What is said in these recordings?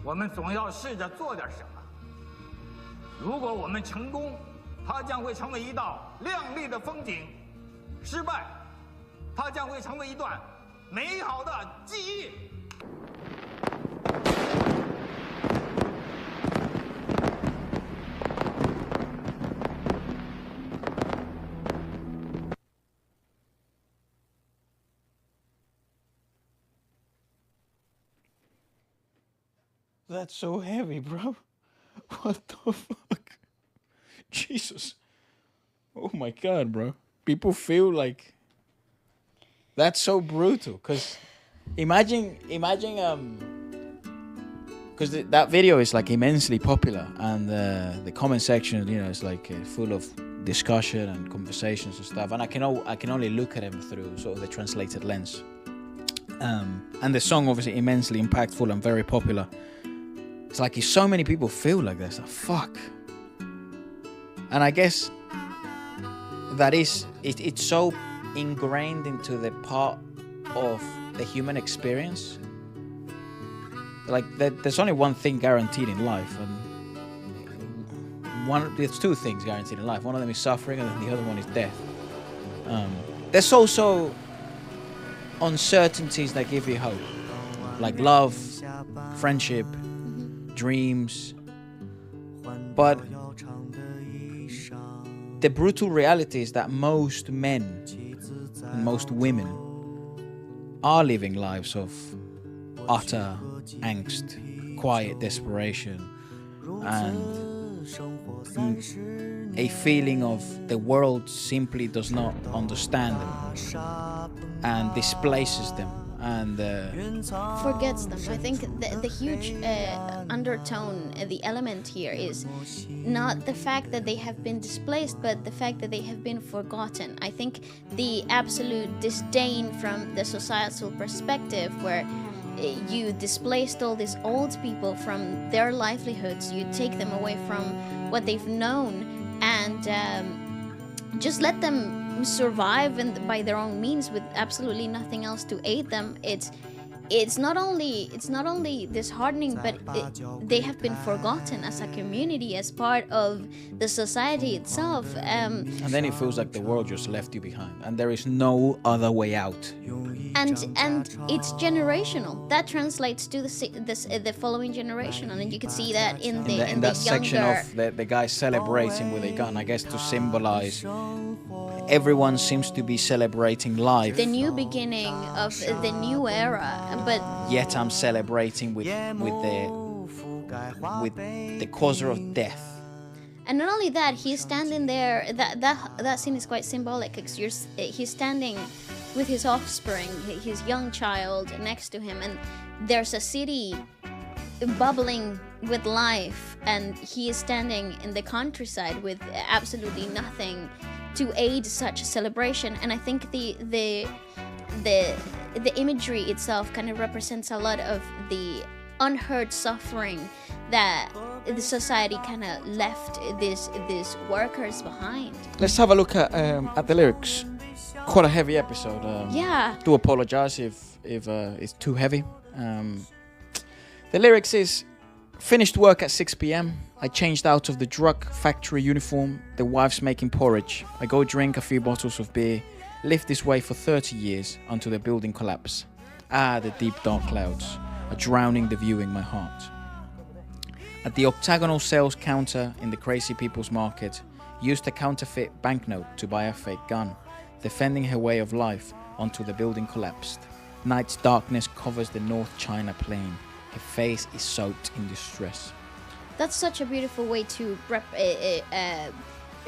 我们总要试着做点什么。如果我们成功，它将会成为一道亮丽的风景；失败，它将会成为一段美好的记忆。That's so heavy, bro. What the fuck? Jesus. Oh my god, bro. People feel like that's so brutal. Cause imagine, because that video is like immensely popular, and the comment section, you know, is like full of discussion and conversations and stuff. And I can only look at them through sort of the translated lens. And the song obviously immensely impactful and very popular. It's like so many people feel like this. Like, fuck. And I guess that it's so ingrained into the part of the human experience. Like there's only one thing guaranteed in life, and there's two things guaranteed in life. One of them is suffering, and then the other one is death. There's also uncertainties that give you hope, like love, friendship, dreams. But the brutal reality is that most men and most women are living lives of utter angst, quiet desperation, and a feeling of the world simply does not understand them and displaces them and forgets them. I think the huge undertone, the element here is not the fact that they have been displaced, but the fact that they have been forgotten. I think the absolute disdain from the societal perspective, where you displaced all these old people from their livelihoods, you take them away from what they've known, and just let them survive by their own means with absolutely nothing else to aid them. It's not only disheartening, but they have been forgotten as a community, as part of the society itself. And then it feels like the world just left you behind, and there is no other way out. And it's generational. That translates to the following generation, and you can see that in that section of the guy celebrating with a gun, I guess to symbolize everyone seems to be celebrating life, the new beginning of the new era. But yet I'm celebrating with the causer of death. And not only that, he's standing there. That scene is quite symbolic, because he's standing with his offspring, his young child, next to him, and there's a city bubbling with life, and he is standing in the countryside with absolutely nothing to aid such a celebration. And I think the imagery itself kind of represents a lot of the unheard suffering that the society kind of left these workers behind. Let's have a look at the lyrics. Quite a heavy episode. Yeah. Do apologize if it's too heavy. The lyrics is: finished work at 6 p.m. I changed out of the drug factory uniform. The wife's making porridge. I go drink a few bottles of beer. Live this way for 30 years until the building collapse. The deep dark clouds are drowning the view in my heart. At the octagonal sales counter in the crazy people's market, used a counterfeit banknote to buy a fake gun, defending her way of life until the building collapsed. Night's darkness covers the North China plain. Her face is soaked in distress. That's such a beautiful way to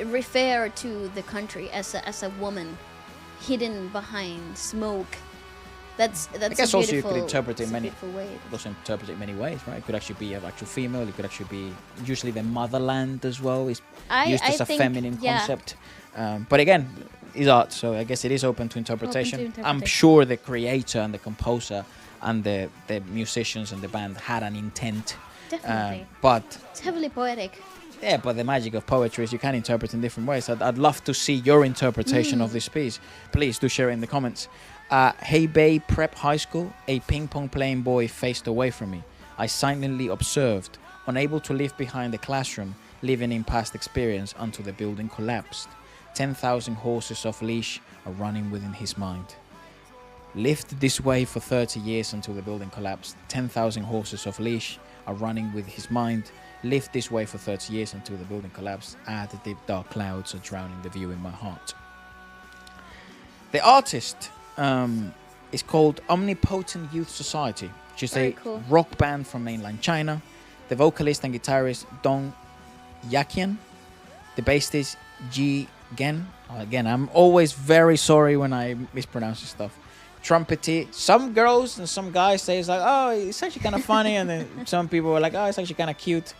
refer to the country as a woman hidden behind smoke. That's I guess also you could interpret it in many ways, right? It could actually be an actual female. It could actually be usually the motherland as well. Is used as a feminine concept. But again, it's art, so I guess it is open to interpretation. I'm sure the creator and the composer and the musicians and the band had an intent. Definitely. But it's heavily poetic. Yeah, but the magic of poetry is you can interpret in different ways. I'd love to see your interpretation of this piece. Please do share it in the comments. Hey Bay Prep High School, a ping pong playing boy faced away from me. I silently observed, unable to leave behind the classroom, living in past experience until the building collapsed. 10,000 horses off leash are running within his mind. Lived this way for 30 years until the building collapsed. 10,000 horses off leash are running with his mind. Lived this way for 30 years until the building collapsed. The deep dark clouds are drowning the view in my heart. The artist is called Omnipotent Youth Society, which is Very a cool. rock band from mainland China. The vocalist and guitarist Dong Yaqian. The bassist Ji Gen. Again, I'm always very sorry when I mispronounce this stuff. Trumpeter. Some girls and some guys say it's like, oh, it's actually kind of funny, and then some people are like, oh, it's actually kind of cute.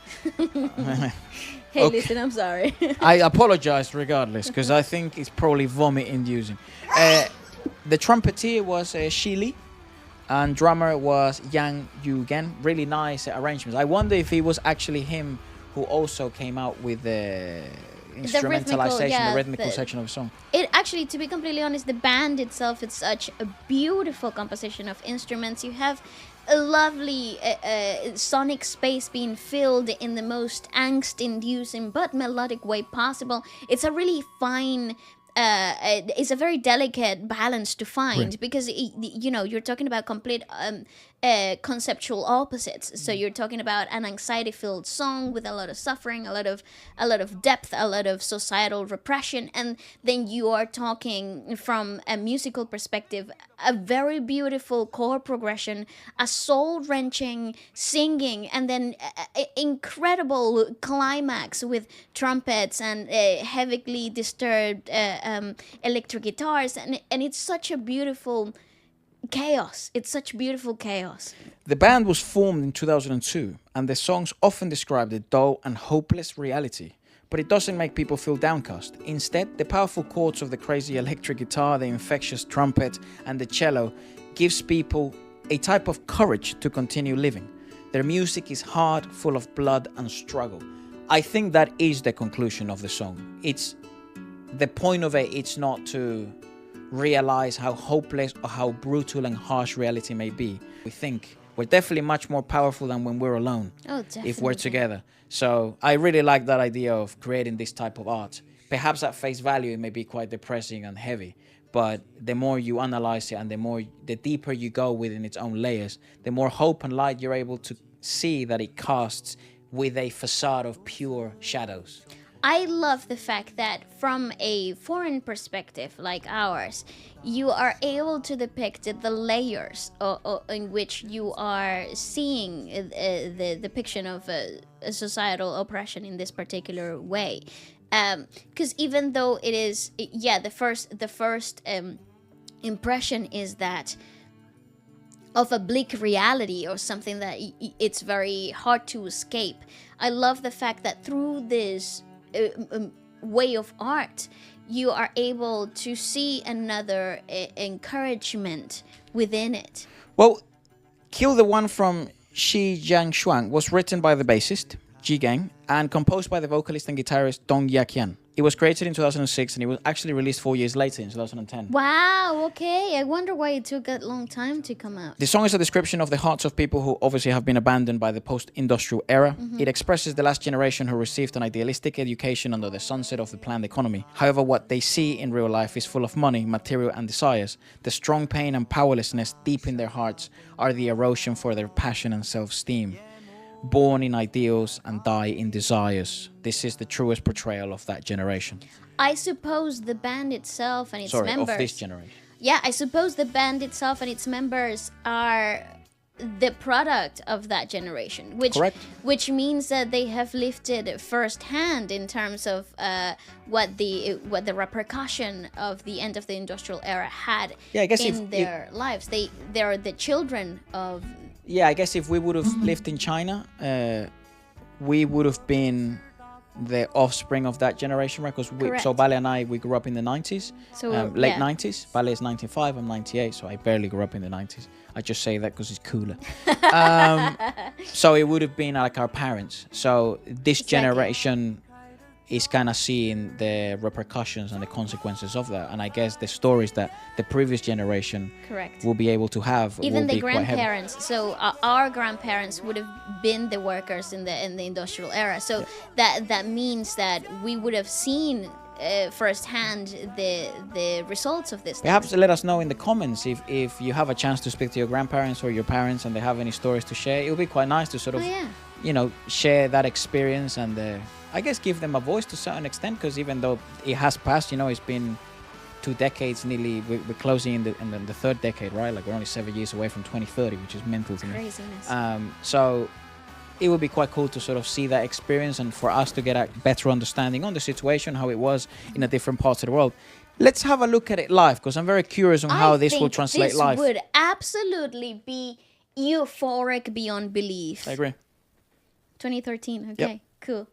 Hey, Okay. listen, I'm sorry. I apologize regardless, because I think it's probably vomit-inducing. The trumpeter was Shi Li, and drummer was Yang Yugen. Really nice arrangements. I wonder if it was actually him who also came out with the instrumentalization, the rhythmical section of the song. It actually, to be completely honest, the band itself, it's such a beautiful composition of instruments. You have a lovely sonic space being filled in the most angst-inducing but melodic way possible. It's a really fine... it's a very delicate balance to find, because you're talking about complete conceptual opposites. So you're talking about an anxiety-filled song with a lot of suffering, a lot of depth, a lot of societal repression, and then you are talking from a musical perspective, a very beautiful chord progression, a soul-wrenching singing, and then incredible climax with trumpets and heavily disturbed electric guitars, and it's such a beautiful chaos. It's such beautiful chaos. The band was formed in 2002, and the songs often describe the dull and hopeless reality. But it doesn't make people feel downcast. Instead, the powerful chords of the crazy electric guitar, the infectious trumpet, and the cello gives people a type of courage to continue living. Their music is hard, full of blood and struggle. I think that is the conclusion of the song. It's the point of it. It's not to realize how hopeless or how brutal and harsh reality may be. We think we're definitely much more powerful than when we're alone. Oh, definitely. If we're together. So I really like that idea of creating this type of art. Perhaps at face value it may be quite depressing and heavy, but the more you analyze it and the deeper you go within its own layers, the more hope and light you're able to see that it casts with a facade of pure shadows. I love the fact that from a foreign perspective like ours, you are able to depict the layers in which you are seeing the depiction of a societal oppression in this particular way. Because even though it is, the first impression is that of a bleak reality or something that it's very hard to escape. I love the fact that through this way of art, you are able to see another encouragement within it. Well, Kill the One from Shi Jiangshuang was written by the bassist, Ji Gang, and composed by the vocalist and guitarist Dong Yaqian. It was created in 2006 and it was actually released 4 years later in 2010. Wow, okay. I wonder why it took a long time to come out. The song is a description of the hearts of people who obviously have been abandoned by the post-industrial era. It expresses the last generation who received an idealistic education under the sunset of the planned economy. However, what they see in real life is full of money, material and desires. The strong pain and powerlessness deep in their hearts are the erosion for their passion and self-esteem. Born in ideals and die in desires. This is the truest portrayal of that generation. I suppose the band itself and its members... of this generation. Yeah, I suppose the band itself and its members are the product of that generation, which means that they have lived it firsthand in terms of what the repercussion of the end of the industrial era had in their lives. They are the children of... Yeah, I guess if we would have lived in China, we would have been the offspring of that generation, right? Because so Bale and I, we grew up in the 90s, late 90s. Bale is 95, I'm 98, so I barely grew up in the 90s. I just say that because it's cooler. So it would have been like our parents. So this generation is kind of seeing the repercussions and the consequences of that. And I guess the stories that the previous generation Correct. will be able to have Even will the be quite heavy. grandparents. So our grandparents would have been the workers in the industrial era. So that means that we would have seen firsthand the results of this. Perhaps let us know in the comments if you have a chance to speak to your grandparents or your parents and they have any stories to share. It would be quite nice to sort of, share that experience and I guess give them a voice to a certain extent, because even though it has passed, it's been 2 decades nearly. We're closing in the third decade, right? Like we're only 7 years away from 2030, which is mental to me. Craziness. So it would be quite cool to sort of see that experience and for us to get a better understanding on the situation, how it was in a different parts of the world. Let's have a look at it live, because I'm very curious on how this will translate live. This would absolutely be euphoric beyond belief. I agree. 2013, okay, Yep. cool.